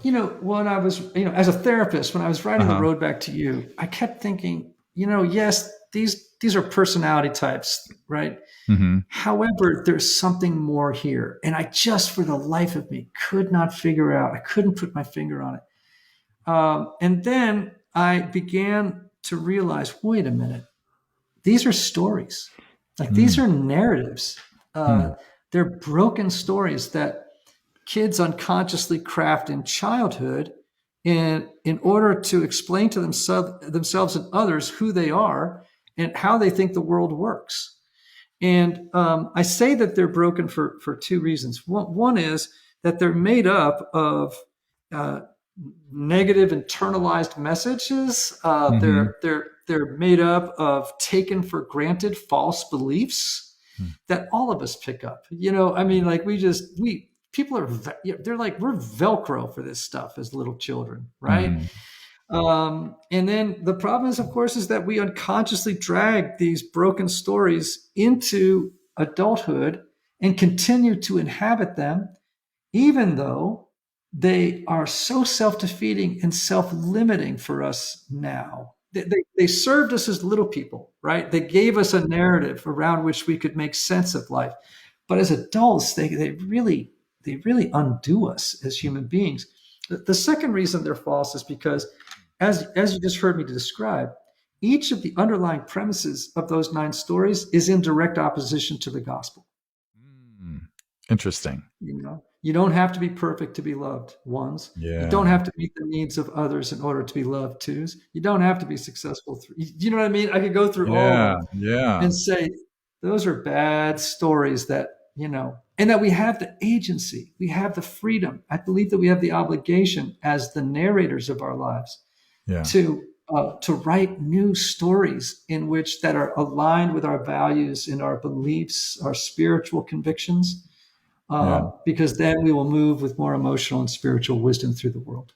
when I was, as a therapist, when I was writing The Uh-huh. Road Back to You, I kept thinking, yes, these are personality types, right? Hmm. However, there's something more here. And I just, for the life of me, could not figure out, I couldn't put my finger on it. And then I began to realize, wait a minute, these are stories. Like these Mm. are narratives. Uh, Mm. they're broken stories that kids unconsciously craft in childhood in order to explain to themselves and others who they are and how they think the world works. And I say that they're broken for two reasons. One is that they're made up of uh, negative internalized messages. Hmm. They're made up of taken for granted false beliefs Mm. that all of us pick up. I mean, like we people are they're like we're Velcro for this stuff as little children, right? Hmm. And then the problem is, of course, is that we unconsciously drag these broken stories into adulthood and continue to inhabit them, even though they are so self-defeating and self-limiting for us now. They served us as little people, right? They gave us a narrative around which we could make sense of life. But as adults, they really undo us as human beings. The second reason they're false is because, as you just heard me describe, each of the underlying premises of those nine stories is in direct opposition to the gospel. Mm. Interesting. You don't have to be perfect to be loved, ones. You don't Yeah. have to meet the needs of others in order to be loved, twos. You don't have to be successful. You know what I mean? I could go through all of Yeah. them Yeah. and say those are bad stories and that we have the agency, we have the freedom. I believe that we have the obligation as the narrators of our lives Yeah. to write new stories in which that are aligned with our values and our beliefs, our spiritual convictions, Yeah. because then we will move with more emotional and spiritual wisdom through the world.